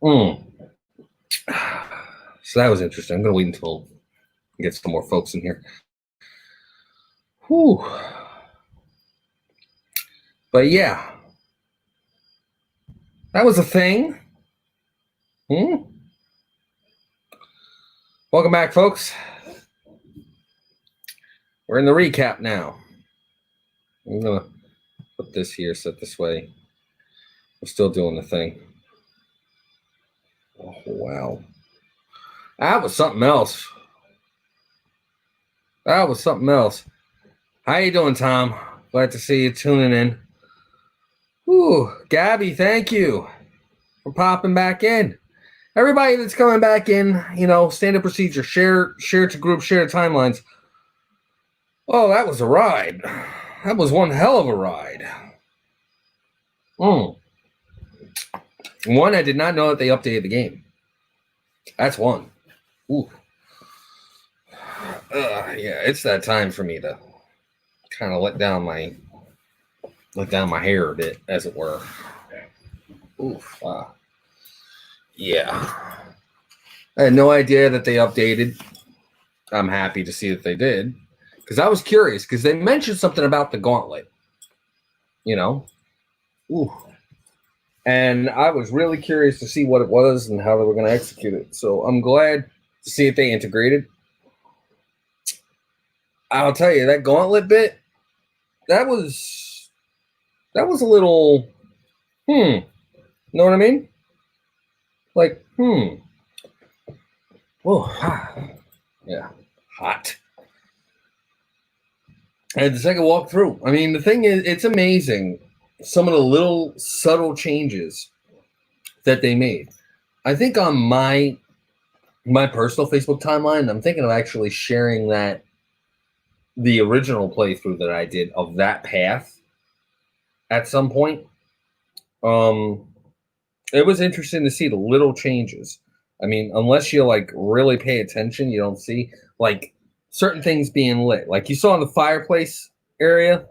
Mm. So that was interesting. I'm going to wait until we get some more folks in here. Whew. But yeah, that was a thing. Welcome back, folks. We're in the recap now. I'm going to put this here, set this way. We're still doing the thing. Oh, wow. That was something else. How you doing, Tom? Glad to see you tuning in. Ooh, Gabby, thank you for popping back in. Everybody that's coming back in, standard procedure, share to group, share to timelines. Oh, that was a ride. That was one hell of a ride. One, I did not know that they updated the game. That's one. Ooh. Yeah, it's that time for me to kind of let down my hair a bit, as it were. Oof. Yeah. I had no idea that they updated. I'm happy to see that they did, because I was curious, because they mentioned something about the gauntlet. Ooh. And I was really curious to see what it was and how they were going to execute it. So I'm glad to see that they integrated. I'll tell you, that gauntlet bit, that was a little, know what I mean? Like, oh, yeah, hot. I had the second walk through. I mean, the thing is, it's amazing some of the little subtle changes that they made. I think on my personal Facebook timeline, I'm thinking of actually sharing the original playthrough that I did of that path at some point. It was interesting to see the little changes. I mean, unless you really pay attention, you don't see certain things being lit. Like you saw in the fireplace area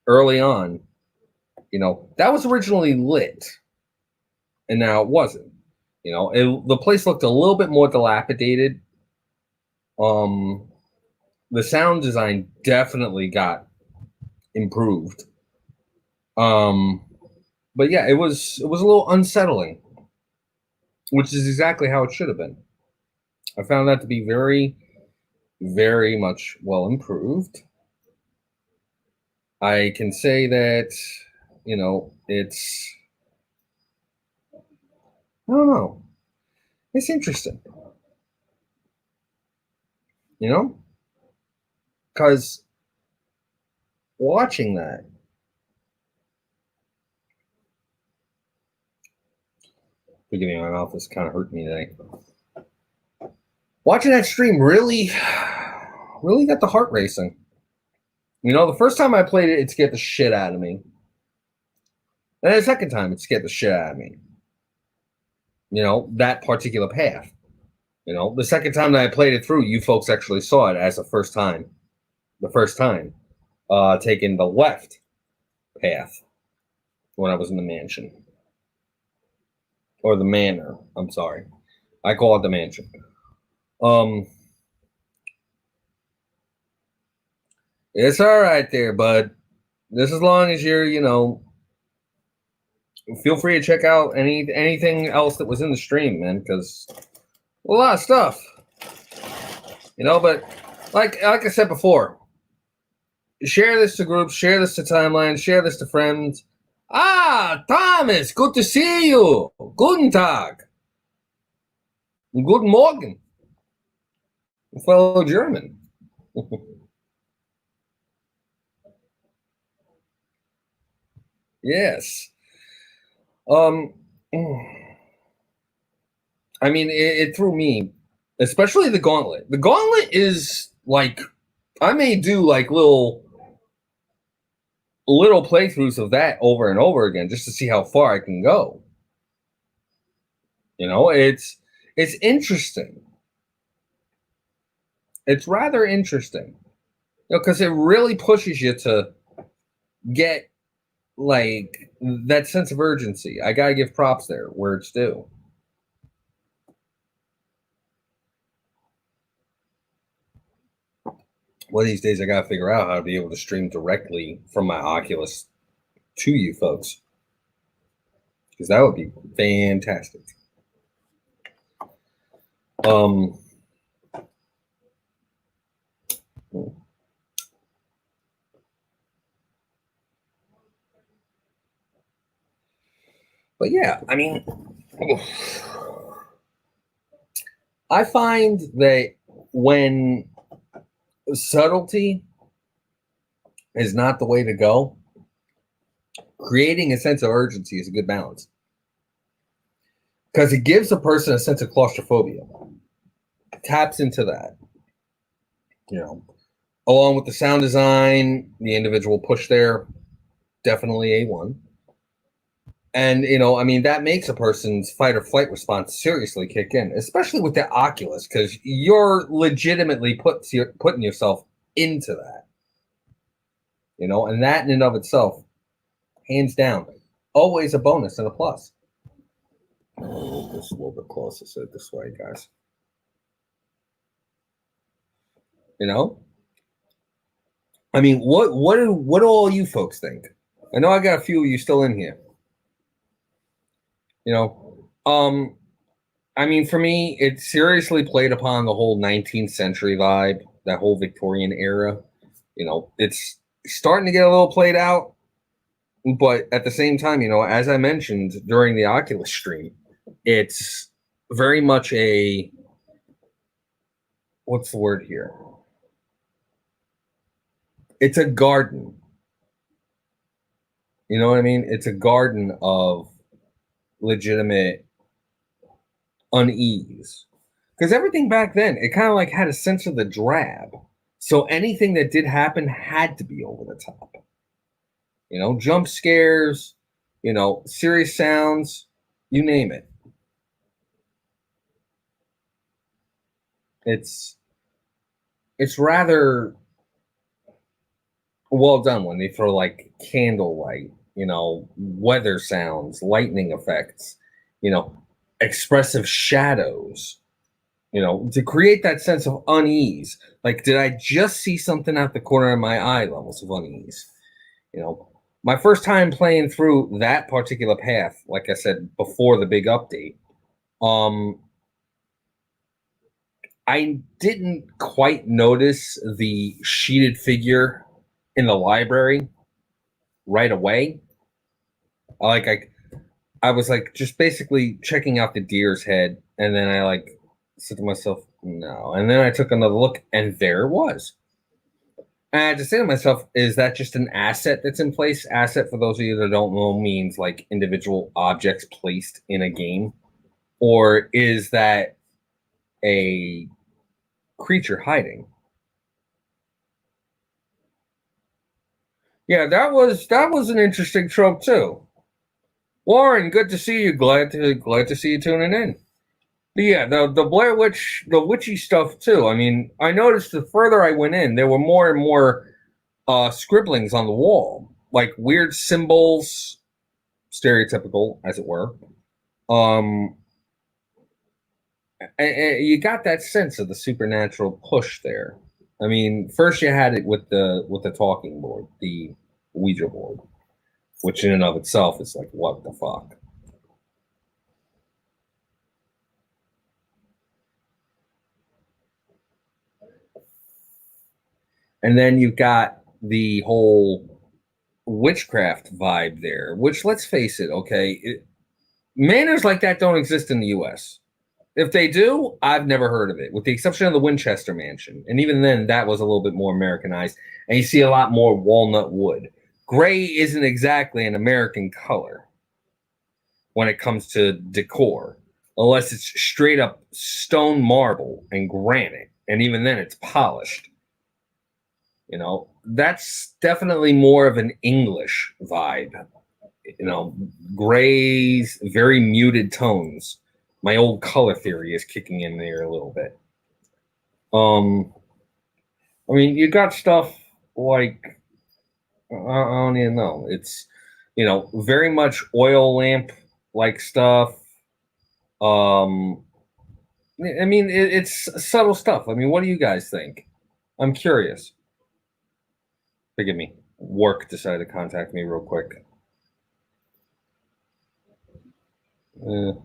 early on, that was originally lit, and now it wasn't. The place looked a little bit more dilapidated. The sound design definitely got improved. But yeah, it was a little unsettling, which is exactly how it should have been. I found that to be very, very much well improved. I can say that, it's, I don't know, it's interesting, because watching that, beginning of my mouth is kind of hurting me today. Watching that stream really got the heart racing. The first time I played it, it scared the shit out of me. And the second time, it scared the shit out of me. That particular path. The second time that I played it through, you folks actually saw it as the first time. Taking the left path when I was in the mansion. Or the manor, I'm sorry. I call it the mansion. It's all right there, bud. Just as long as you're, feel free to check out anything else that was in the stream, man, because a lot of stuff. But like I said before, share this to groups, share this to timelines, share this to friends. Thomas, good to see you. Guten Tag. Guten Morgen. Fellow German. Yes. I mean, it threw me, especially the gauntlet. The gauntlet is I may do little playthroughs of that over and over again just to see how far I can go. It's interesting. It's rather interesting, because it really pushes you to get that sense of urgency. I gotta give props there where it's due. One of these days, I got to figure out how to be able to stream directly from my Oculus to you folks, because that would be fantastic. Um, but yeah, I mean, I find that when subtlety is not the way to go, creating a sense of urgency is a good balance, because it gives a person a sense of claustrophobia, taps into that, you know, along with the sound design, the individual push there, definitely A1. And, I mean, that makes a person's fight or flight response seriously kick in, especially with the Oculus, because you're legitimately putting yourself into that, and that in and of itself, hands down, always a bonus and a plus. Just a little bit closer, so this way, guys. I mean, what do all you folks think? I know I got a few of you still in here. I mean, for me, it seriously played upon the whole 19th century vibe, that whole Victorian era. It's starting to get a little played out, but at the same time, as I mentioned during the Oculus stream, it's very much what's the word here? It's a garden. You know what I mean? It's a garden of legitimate unease. Because everything back then, it kind of like had a sense of the drab. So anything that did happen had to be over the top. Jump scares, serious sounds, you name it. It's rather well done when they throw like candlelight, weather sounds, lightning effects, expressive shadows, to create that sense of unease. Like, did I just see something out the corner of my eye levels of unease? My first time playing through that particular path, like I said before the big update, I didn't quite notice the sheeted figure in the library right away. I was like just basically checking out the deer's head, and then I like said to myself, no. And then I took another look, and there it was. And I had to say to myself, is that just an asset that's in place? Asset, for those of you that don't know, means like individual objects placed in a game. Or is that a creature hiding? Yeah, that was an interesting trope too. Warren, good to see you. Glad to see you tuning in. But yeah, the Blair Witch, the witchy stuff too. I mean, I noticed the further I went in, there were more and more scribblings on the wall, like weird symbols, stereotypical as it were. And you got that sense of the supernatural push there. I mean, first you had it with the talking board, the Ouija board, which in and of itself is like, what the fuck? And then you've got the whole witchcraft vibe there, which, let's face it, okay, manors like that don't exist in the U.S. If they do, I've never heard of it, with the exception of the Winchester Mansion. And even then, that was a little bit more Americanized. And you see a lot more walnut wood. Gray isn't exactly an American color when it comes to decor, unless it's straight up stone marble and granite. And even then, it's polished. That's definitely more of an English vibe. Grays, very muted tones. My old color theory is kicking in there a little bit. I mean, you got stuff like, I don't even know. It's, very much oil lamp like stuff. I mean, it's subtle stuff. I mean, what do you guys think? I'm curious. Forgive me. Work decided to contact me real quick. One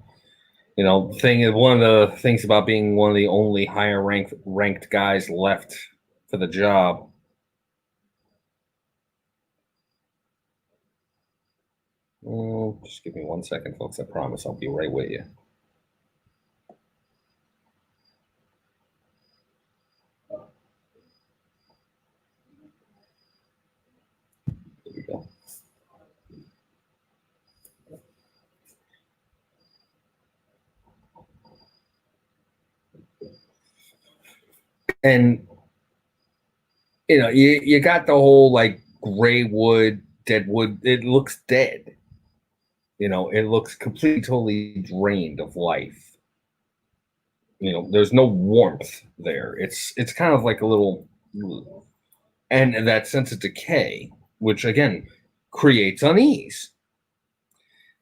of the things about being one of the only higher ranked guys left for the job. Just give me 1 second, folks. I promise I'll be right with you. Here we go. And you got the whole like gray wood, dead wood. It looks dead. It looks completely, totally drained of life. There's no warmth there. It's kind of like a little, and that sense of decay, which again creates unease.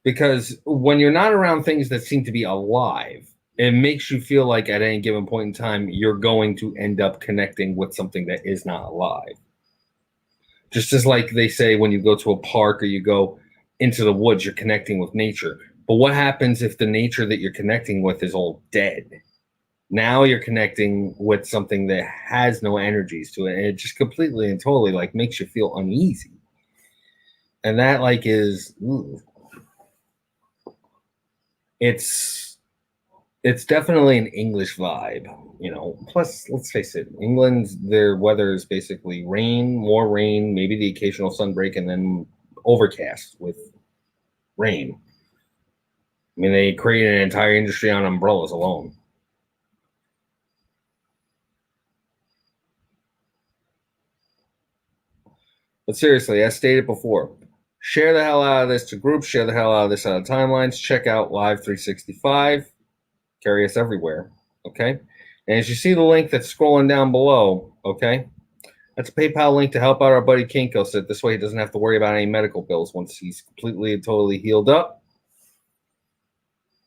Because when you're not around things that seem to be alive, it makes you feel like at any given point in time, you're going to end up connecting with something that is not alive. Just as like they say when you go to a park or you go into the woods, you're connecting with nature. But what happens if the nature that you're connecting with is all dead? Now you're connecting with something that has no energies to it, and it just completely and totally like makes you feel uneasy. And that like is it's definitely an English vibe, Plus, let's face it, England's their weather is basically more rain, maybe the occasional sunbreak, and then overcast with rain. I mean, they created an entire industry on umbrellas alone. But seriously, as stated before, share the hell out of this to groups, share the hell out of this out of timelines. Check out Live 365. Carry us everywhere. Okay. And as you see the link that's scrolling down below, okay, that's a PayPal link to help out our buddy Kinko. So this way he doesn't have to worry about any medical bills once he's completely and totally healed up.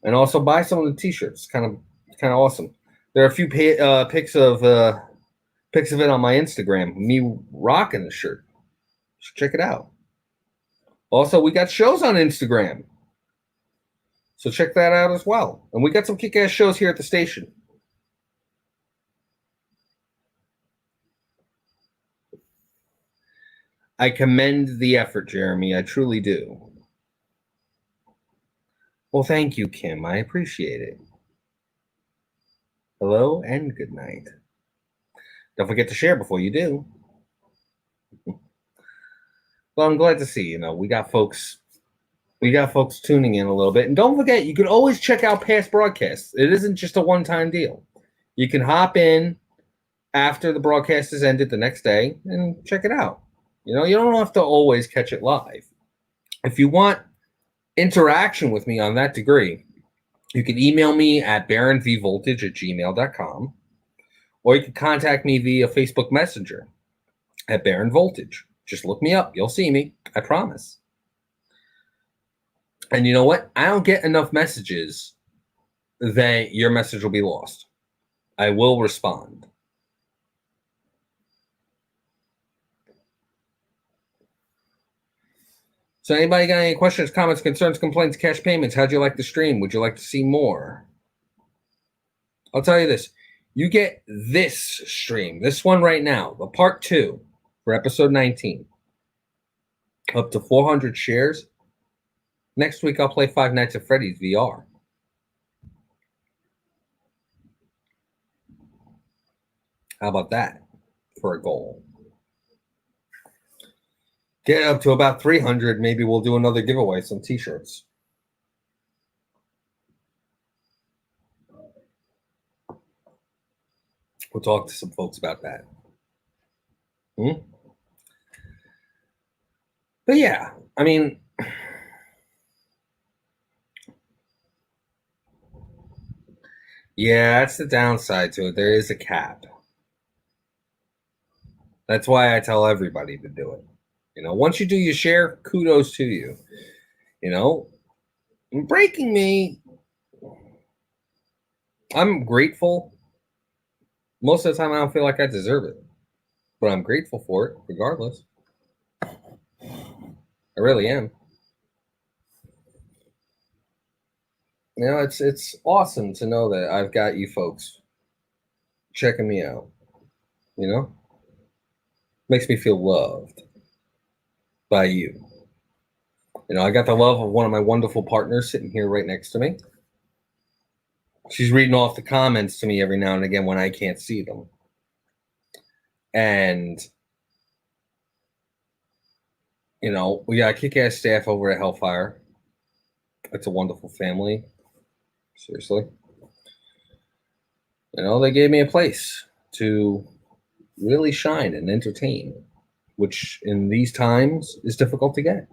And also buy some of the t-shirts. Kind of awesome. There are a few pics of it on my Instagram. Me rocking the shirt. Check it out. Also, we got shows on Instagram. So check that out as well. And we got some kick-ass shows here at the station. I commend the effort, Jeremy. I truly do. Well, thank you, Kim. I appreciate it. Hello and good night. Don't forget to share before you do. Well, I'm glad to see, we got folks tuning in a little bit. And don't forget, you can always check out past broadcasts. It isn't just a one-time deal. You can hop in after the broadcast is ended the next day and check it out. You don't have to always catch it live. If you want interaction with me on that degree, you can email me at baronvvoltage@gmail.com, or you can contact me via Facebook Messenger at Baron Voltage. Just look me up. You'll see me. I promise. And you know what? I don't get enough messages that your message will be lost. I will respond. So anybody got any questions, comments, concerns, complaints, cash payments? How'd you like the stream? Would you like to see more? I'll tell you this. You get this stream, this one right now, the part 2 for episode 19. Up to 400 shares. Next week, I'll play Five Nights at Freddy's VR. How about that for a goal? Get up to about 300. Maybe we'll do another giveaway, some t-shirts. We'll talk to some folks about that. But yeah, I mean, yeah, that's the downside to it. There is a cap. That's why I tell everybody to do it. Once you do your share, kudos to you. Breaking me, I'm grateful. Most of the time, I don't feel like I deserve it. but I'm grateful for it regardless. I really am. You know, it's awesome to know that I've got you folks checking me out. You know, makes me feel loved by you. You know, I got the love of one of my wonderful partners sitting here right next to me. She's reading off the comments to me every now and again when I can't see them. And, you know, we got kick-ass staff over at Hellfire. It's a wonderful family. Seriously. You know, they gave me a place to really shine and entertain, which in these times is difficult to get.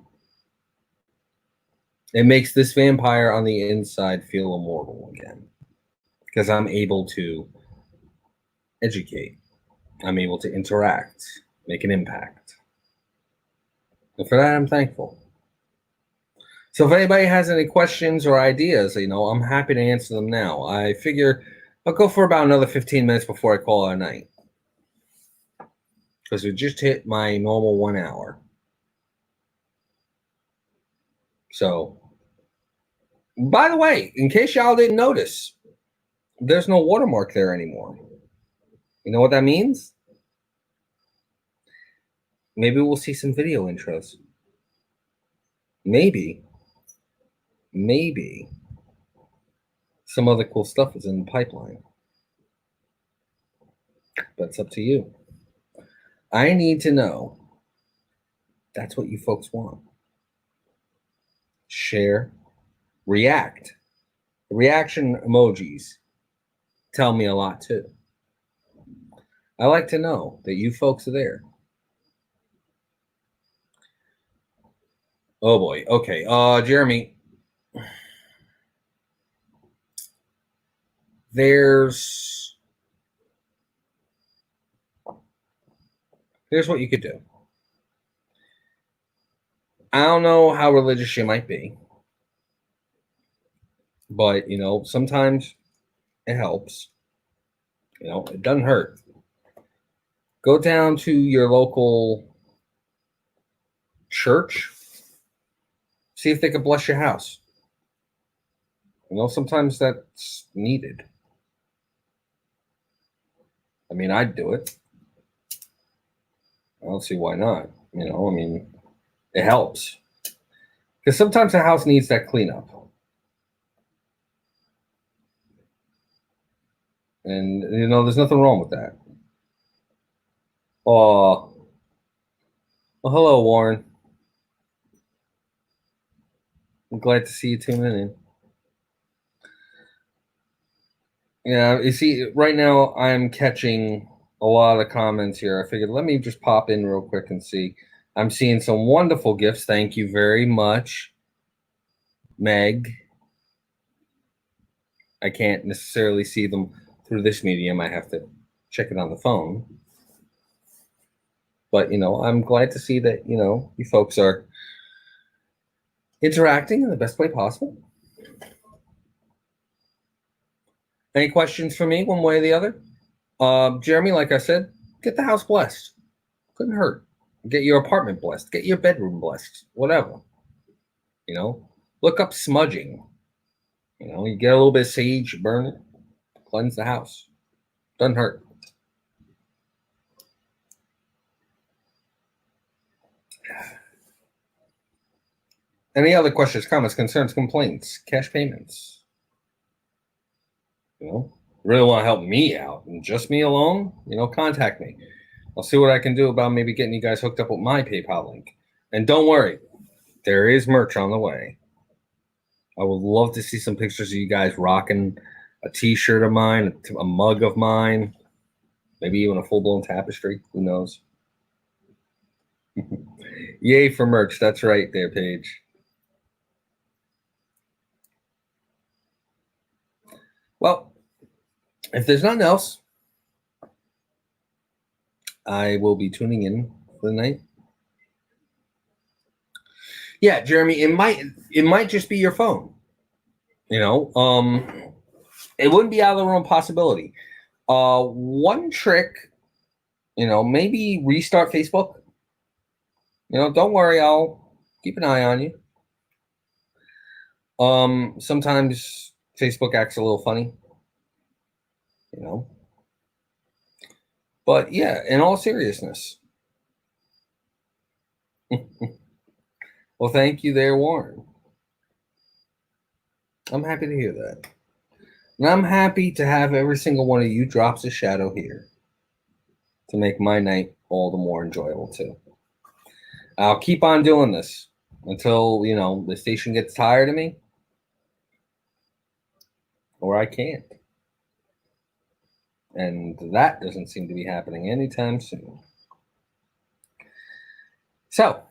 It makes this vampire on the inside feel immortal again because I'm able to educate, I'm able to interact, make an impact. And for that, I'm thankful. So if anybody has any questions or ideas, you know, I'm happy to answer them now. I figure I'll go for about another 15 minutes before I call it a night because we just hit my normal 1 hour. So, by the way, in case y'all didn't notice, there's no watermark there anymore. You know what that means? Maybe we'll see some video intros. Maybe some other cool stuff is in the pipeline. But it's up to you. I need to know. That's what you folks want. Share, react. Reaction emojis tell me a lot too. I like to know that you folks are there. Oh boy. Okay. Jeremy. Here's what you could do. I don't know how religious you might be, but you know, sometimes it helps. You know, it doesn't hurt. Go down to your local church. See if they can bless your house. You know, sometimes that's needed. I mean, I'd do it. I don't see why not. You know, I mean, it helps. Because sometimes a house needs that cleanup. And, you know, there's nothing wrong with that. Oh, well, hello, Warren. I'm glad to see you tuning in. Yeah, you see, right now I'm catching a lot of comments here. I figured let me just pop in real quick and see. I'm seeing some wonderful gifts. Thank you very much, Meg. I can't necessarily see them through this medium. I have to check it on the phone. But, you know, I'm glad to see that, you know, you folks are interacting in the best way possible. Any questions for me one way or the other? Jeremy, like I said, get the house blessed. Couldn't hurt. Get your apartment blessed. Get your bedroom blessed. Whatever. You know, look up smudging. You know, you get a little bit of sage, burn it, cleanse the house. Doesn't hurt. Any other questions, comments, concerns, complaints, cash payments? You know, really want to help me out and just me alone? You know, contact me. I'll see what I can do about maybe getting you guys hooked up with my PayPal link. And don't worry, there is merch on the way. I would love to see some pictures of you guys rocking a t-shirt of mine, a mug of mine, maybe even a full-blown tapestry. Who knows? Yay for merch. That's right there, Paige. Well, if there's nothing else, I will be tuning in for the night. Yeah, Jeremy, it might just be your phone. You know, it wouldn't be out of the realm of possibility. One trick Maybe restart Facebook. Don't worry, I'll keep an eye on you. Sometimes Facebook acts a little funny, you know. But yeah, in all seriousness. Well, thank you there, Warren. I'm happy to hear that. And I'm happy to have every single one of you drops a shadow here to make my night all the more enjoyable too. I'll keep on doing this until, the station gets tired of me or I can't. And that doesn't seem to be happening anytime soon. So,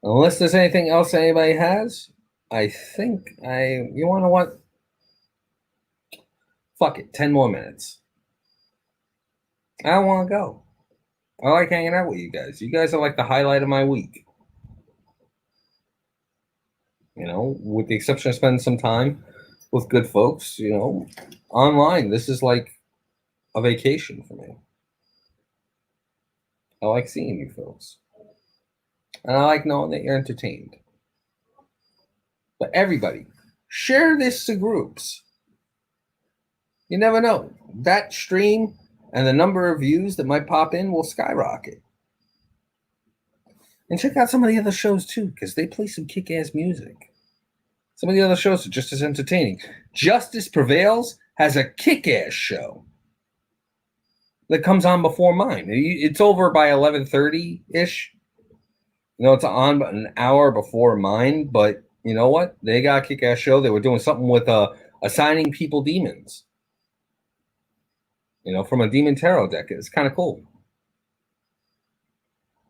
unless there's anything else anybody has, I think you want to what? Fuck it, 10 more minutes. I don't want to go. I like hanging out with you guys. You guys are like the highlight of my week. With the exception of spending some time with good folks, online. This is like a vacation for me. I like seeing you folks. And I like knowing that you're entertained. But everybody, share this to groups. You never know. That stream and the number of views that might pop in will skyrocket. And check out some of the other shows too, because they play some kick-ass music. Some of the other shows are just as entertaining. Justice Prevails has a kick-ass show that comes on before mine. It's over by 11:30-ish. It's on an hour before mine, but you know what? They got a kick-ass show. They were doing something with assigning people demons. From a demon tarot deck. It's kind of cool.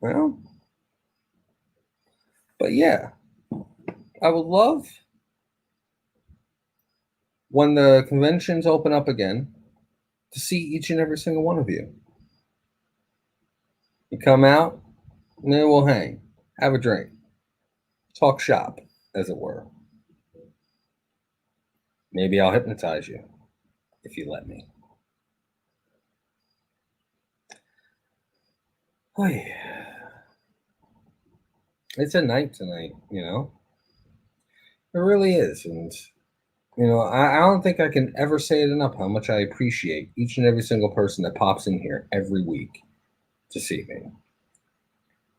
Well, but yeah, I would love when the conventions open up again to see each and every single one of you. You come out, and then we'll hang, have a drink, talk shop, as it were. Maybe I'll hypnotize you if you let me. Oh, yeah. It's a night tonight, It really is. And, I don't think I can ever say it enough how much I appreciate each and every single person that pops in here every week to see me.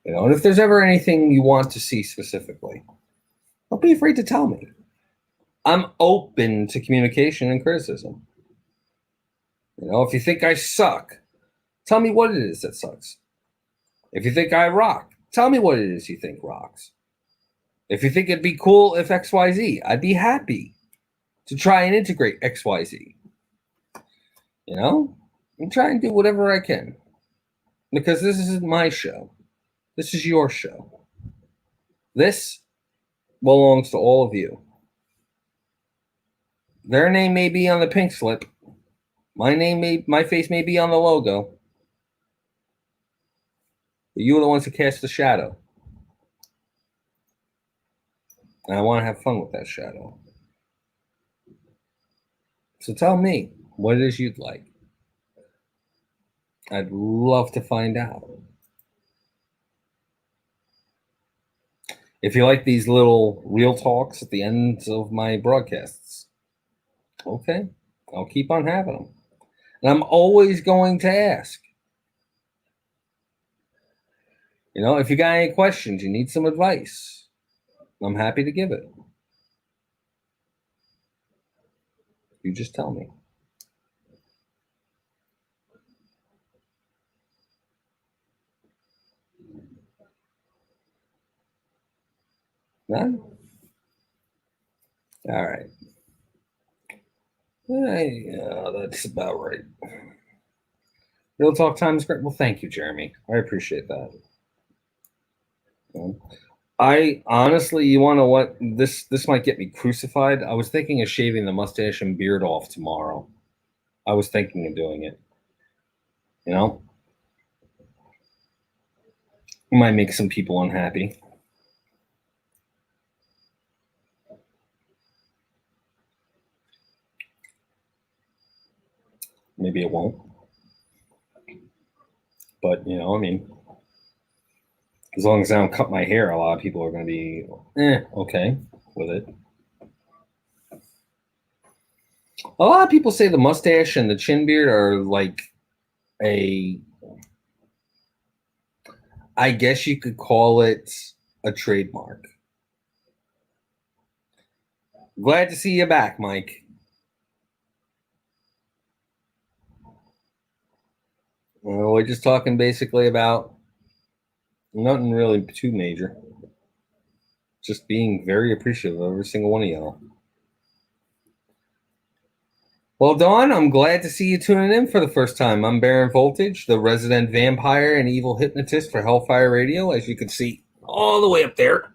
And if there's ever anything you want to see specifically, don't be afraid to tell me. I'm open to communication and criticism. If you think I suck, tell me what it is that sucks. If you think I rock, tell me what it is you think rocks. If you think it'd be cool if XYZ, I'd be happy to try and integrate XYZ. And try and do whatever I can. Because this isn't my show. This is your show. This belongs to all of you. Their name may be on the pink slip. My face may be on the logo. But you are the ones who cast the shadow. And I want to have fun with that shadow. So tell me what it is you'd like. I'd love to find out. If you like these little real talks at the ends of my broadcasts, okay, I'll keep on having them. And I'm always going to ask. If you got any questions, you need some advice, I'm happy to give it. You just tell me. None? All right. Yeah, that's about right. Real talk time is great. Well, thank you, Jeremy. I appreciate that. I honestly, you want to what? This might get me crucified. I was thinking of shaving the mustache and beard off tomorrow. I was thinking of doing it. It might make some people unhappy. Maybe it won't. But, you know, I mean, as long as I don't cut my hair, a lot of people are going to be okay with it. A lot of people say the mustache and the chin beard are like I guess you could call it a trademark. Glad to see you back, Mike. We're just talking basically about nothing really too major. Just being very appreciative of every single one of y'all. Well, Dawn, I'm glad to see you tuning in for the first time. I'm Baron Voltage, the resident vampire and evil hypnotist for Hellfire Radio, as you can see all the way up there.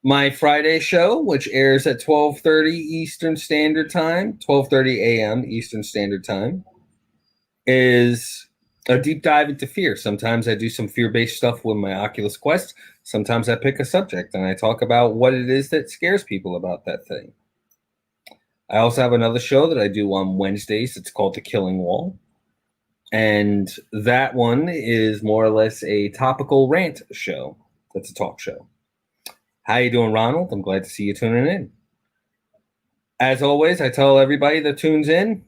My Friday show, which airs at 12:30 Eastern Standard Time, 12:30 a.m. Eastern Standard Time, is a deep dive into fear. Sometimes I do some fear-based stuff with my Oculus Quest. Sometimes I pick a subject and I talk about what it is that scares people about that thing. I also have another show that I do on Wednesdays. It's called The Killing Wall. And that one is more or less a topical rant show. That's a talk show. How you doing, Ronald? I'm glad to see you tuning in. As always, I tell everybody that tunes in,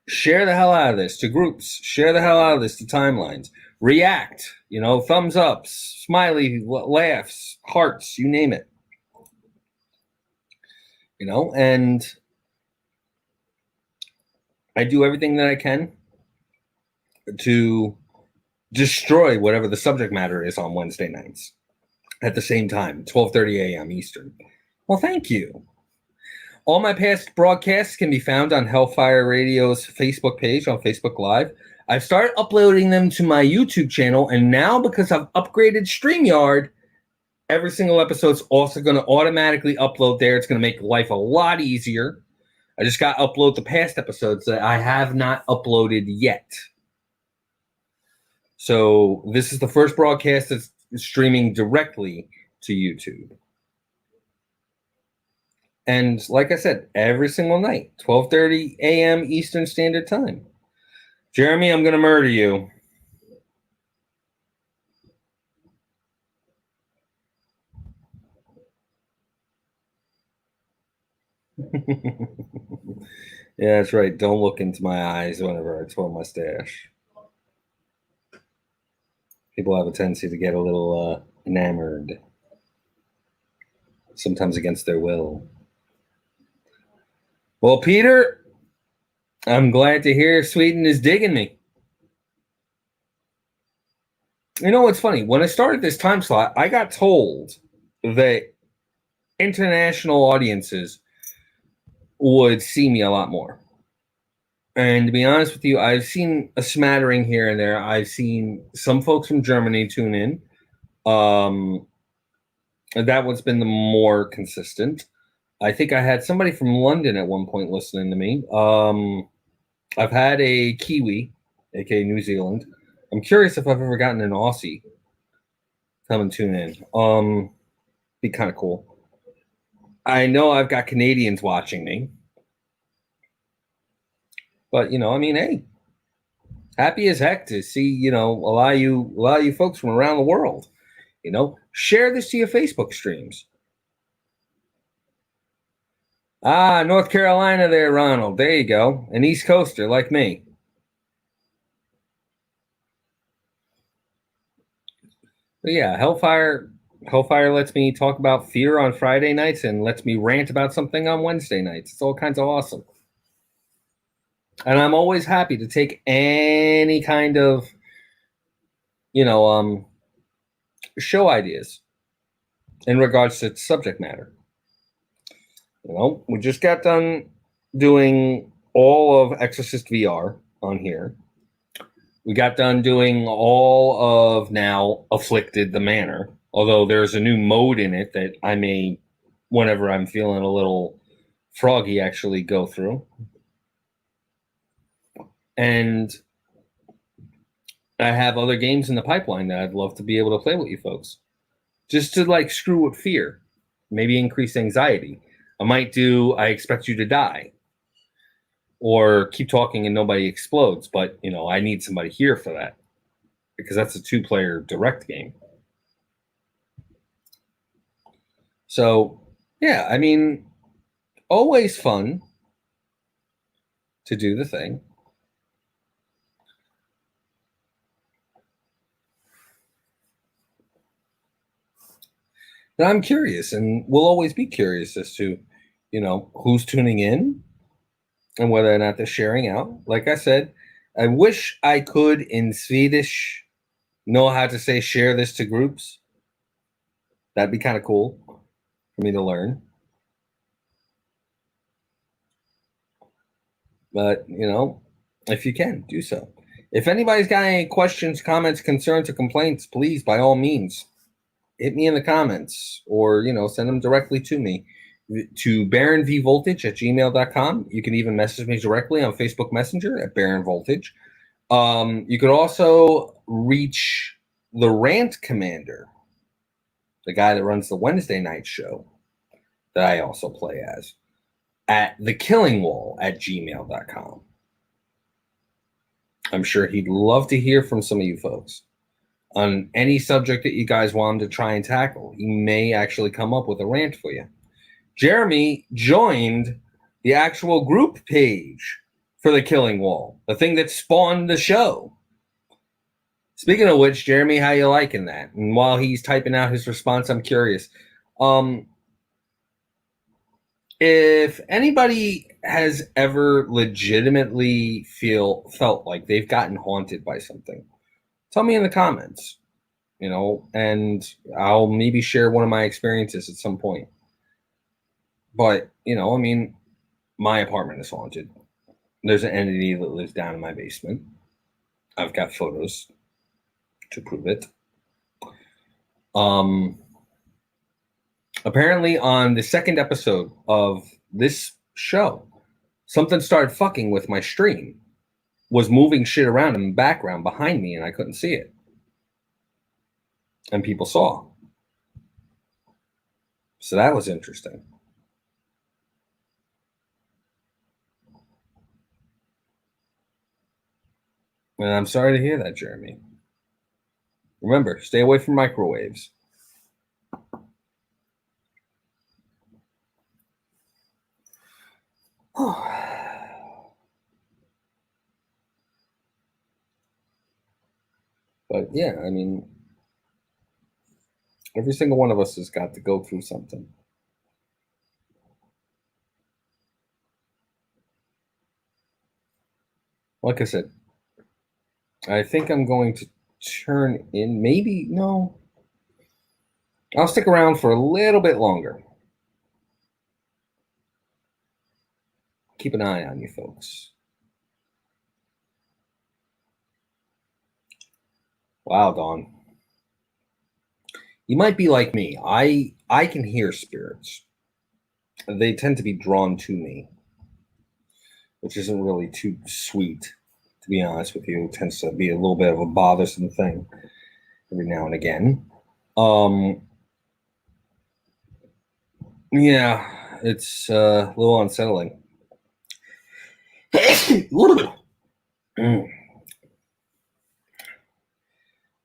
share the hell out of this to groups. Share the hell out of this to timelines. React, thumbs ups, smiley laughs, hearts, you name it. And I do everything that I can to destroy whatever the subject matter is on Wednesday nights at the same time, 12:30 a.m. Eastern. Well, thank you. All my past broadcasts can be found on Hellfire Radio's Facebook page on Facebook Live. I've started uploading them to my YouTube channel, and now because I've upgraded StreamYard, every single episode's also going to automatically upload there. It's going to make life a lot easier. I just got to upload the past episodes that I have not uploaded yet. So this is the first broadcast that's streaming directly to YouTube. And like I said, every single night, 12:30 a.m. Eastern Standard Time. Jeremy, I'm going to murder you. Yeah, that's right. Don't look into my eyes whenever I twirl my mustache. People have a tendency to get a little enamored, sometimes against their will. Well, Peter, I'm glad to hear Sweden is digging me. You know what's funny? When I started this time slot, I got told that international audiences would see me a lot more. And to be honest with you, I've seen a smattering here and there. I've seen some folks from Germany tune in. That one's been the more consistent. I think I had somebody from London at one point listening to me. I've had a Kiwi, aka New Zealand. I'm curious if I've ever gotten an Aussie come and tune in. Be kind of cool. I know I've got Canadians watching me. But hey, happy as heck to see, a lot of you folks from around the world. Share this to your Facebook streams. North Carolina there, Ronald. There you go. An East Coaster like me. But yeah, Hellfire lets me talk about fear on Friday nights and lets me rant about something on Wednesday nights. It's all kinds of awesome. And I'm always happy to take any kind of, show ideas in regards to subject matter. We just got done doing all of Exorcist VR on here. We got done doing all of now Afflicted the Manor, although there's a new mode in it that I may, whenever I'm feeling a little froggy, actually go through. And I have other games in the pipeline that I'd love to be able to play with you folks. Just to screw with fear, maybe increase anxiety. I might do I Expect You to Die. or keep talking and nobody explodes. But I need somebody here for that because that's a 2-player direct game. So yeah, I mean, always fun to do the thing. And I'm curious, and we'll always be curious as to, who's tuning in and whether or not they're sharing out. Like I said, I wish I could in Swedish know how to say share this to groups. That'd be kind of cool for me to learn. But, if you can, do so. If anybody's got any questions, comments, concerns, or complaints, please, by all means, hit me in the comments or, send them directly to me to baronvvoltage@gmail.com. You can even message me directly on Facebook Messenger at baronvoltage. You could also reach the Rant Commander, the guy that runs the Wednesday night show that I also play as, at thekillingwall@gmail.com. I'm sure he'd love to hear from some of you folks on any subject that you guys want him to try and tackle. He may actually come up with a rant for you. Jeremy joined the actual group page for the Killing Wall, the thing that spawned the show. Speaking of which, Jeremy, how you liking that? And while he's typing out his response, I'm curious. If anybody has ever legitimately felt like they've gotten haunted by something, tell me in the comments, and I'll maybe share one of my experiences at some point. But, I mean, my apartment is haunted. There's an entity that lives down in my basement. I've got photos to prove it. Apparently on the second episode of this show, something started fucking with my stream, was moving shit around in the background behind me, and I couldn't see it. And people saw. So that was interesting. And I'm sorry to hear that, Jeremy. Remember, stay away from microwaves. But yeah, I mean, every single one of us has got to go through something. Like I said, I think I'm going to turn in, maybe, no. I'll stick around for a little bit longer. Keep an eye on you folks. Wow, Dawn. You might be like me. I can hear spirits. They tend to be drawn to me, which isn't really too sweet, to be honest with you. It tends to be a little bit of a bothersome thing every now and again. Yeah, it's a little unsettling.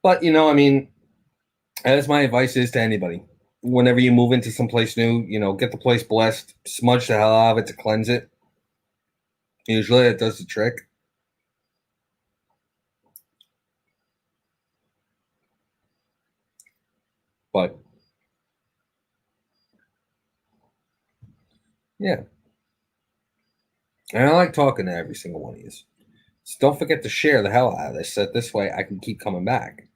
But, I mean, as my advice is to anybody, whenever you move into some place new, get the place blessed, smudge the hell out of it to cleanse it. Usually it does the trick. But yeah. And I like talking to every single one of you. So don't forget to share the hell out of this, so this way I can keep coming back.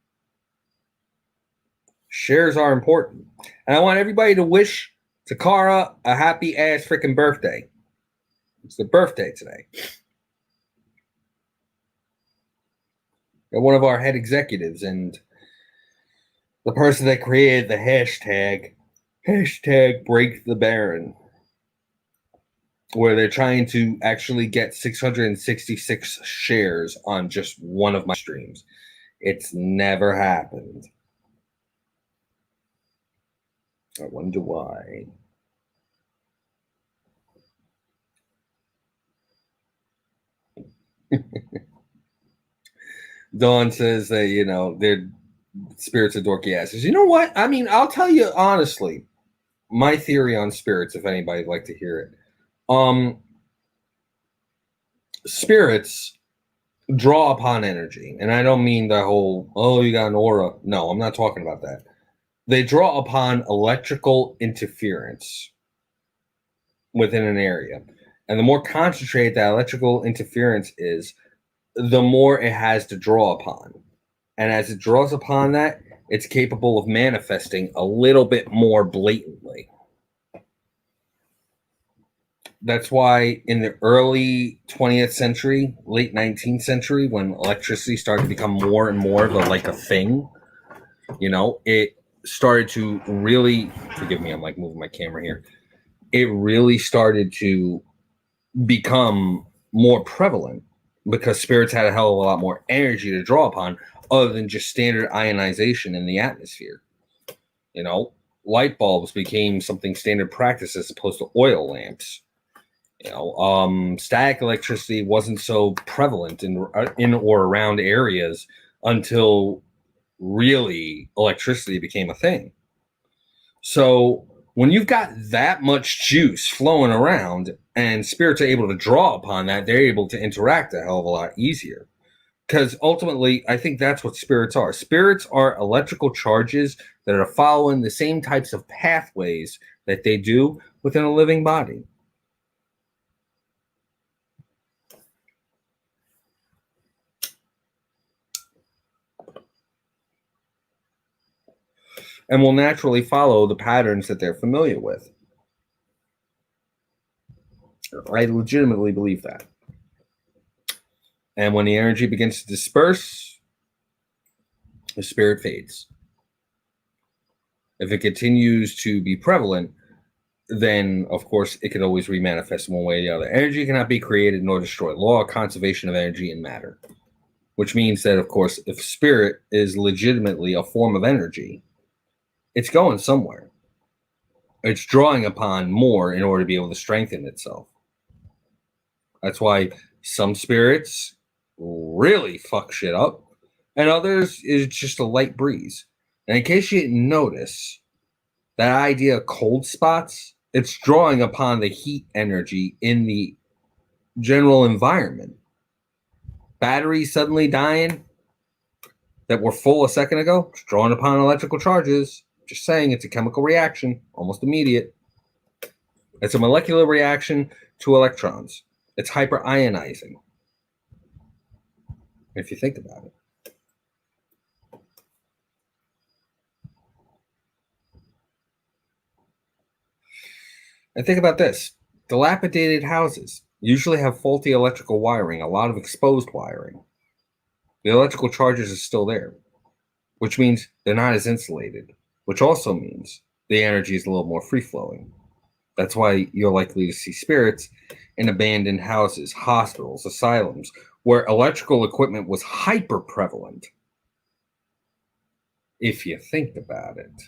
Shares are important. And I want everybody to wish Takara a happy ass freaking birthday. It's the birthday today. You're one of our head executives and the person that created the hashtag break the Baron, where they're trying to actually get 666 shares on just one of my streams. It's never happened. I wonder why. Dawn says that, they're spirits are dorky asses. You know what? I mean, I'll tell you honestly, my theory on spirits, if anybody'd like to hear it. Spirits draw upon energy. And I don't mean the whole, oh, you got an aura. No, I'm not talking about that. They draw upon electrical interference within an area. And the more concentrated that electrical interference is, the more it has to draw upon. And as it draws upon that, it's capable of manifesting a little bit more blatantly. That's why in the early 20th century, late 19th century, when electricity started to become more and more of a thing, it started to really, forgive me, I'm like moving my camera here. It really started to become more prevalent because spirits had a hell of a lot more energy to draw upon other than just standard ionization in the atmosphere. Light bulbs became something standard practice as opposed to oil lamps. Static electricity wasn't so prevalent in or around areas until really electricity became a thing. So when you've got that much juice flowing around and spirits are able to draw upon that, they're able to interact a hell of a lot easier. Because ultimately, I think that's what spirits are. Spirits are electrical charges that are following the same types of pathways that they do within a living body. And will naturally follow the patterns that they're familiar with. I legitimately believe that. And when the energy begins to disperse, the spirit fades. If it continues to be prevalent, then of course it could always remanifest one way or the other. Energy cannot be created nor destroyed. Law of conservation of energy and matter. Which means that, of course, if spirit is legitimately a form of energy, it's going somewhere. It's drawing upon more in order to be able to strengthen itself. That's why some spirits really fuck shit up, and others is just a light breeze. And in case you didn't notice, that idea of cold spots, it's drawing upon the heat energy in the general environment. Batteries suddenly dying that were full a second ago, it's drawing upon electrical charges. Just saying, it's a chemical reaction, almost immediate. It's a molecular reaction to electrons. It's hyperionizing, if you think about it. And think about this. Dilapidated houses usually have faulty electrical wiring, a lot of exposed wiring. The electrical charges are still there, which means they're not as insulated, which also means the energy is a little more free-flowing. That's why you're likely to see spirits in abandoned houses, hospitals, asylums, where electrical equipment was hyper-prevalent. If you think about it,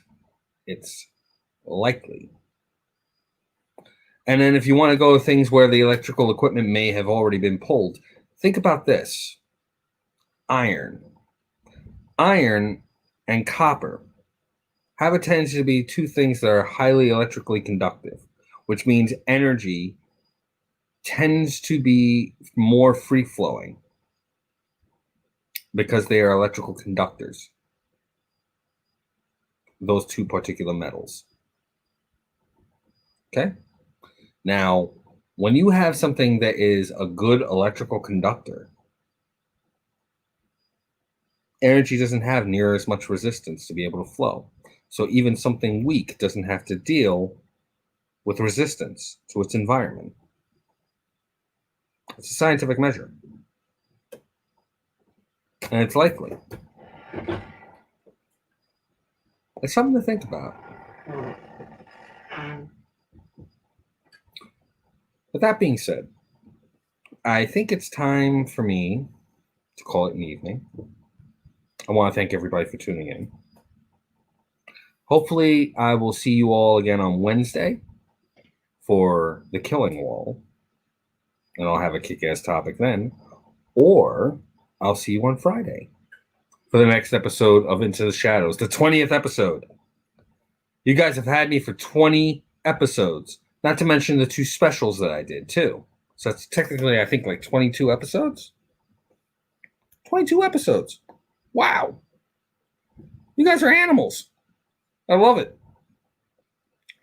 it's likely. And then if you want to go to things where the electrical equipment may have already been pulled, think about this. Iron. Iron and copper have a tendency to be two things that are highly electrically conductive, which means energy tends to be more free-flowing because they are electrical conductors, those two particular metals. Okay? Now, when you have something that is a good electrical conductor, energy doesn't have near as much resistance to be able to flow. So even something weak doesn't have to deal with resistance to its environment. It's a scientific measure. And it's likely. It's something to think about. With that being said, I think it's time for me to call it an evening. I want to thank everybody for tuning in. Hopefully, I will see you all again on Wednesday for the Killing Wall. And I'll have a kick-ass topic then. Or I'll see you on Friday for the next episode of Into the Shadows, the 20th episode. You guys have had me for 20 episodes, not to mention the 2 specials that I did, too. So that's technically, I think, like 22 episodes. 22 episodes. Wow. You guys are animals. I love it.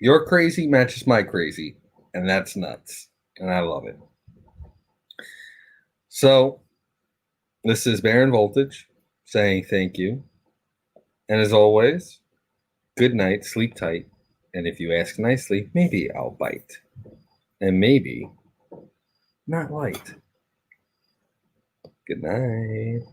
Your crazy matches my crazy, and that's nuts. And I love it. So, this is Baron Voltage saying thank you. And as always, good night, sleep tight. And if you ask nicely, maybe I'll bite. And maybe not light. Good night.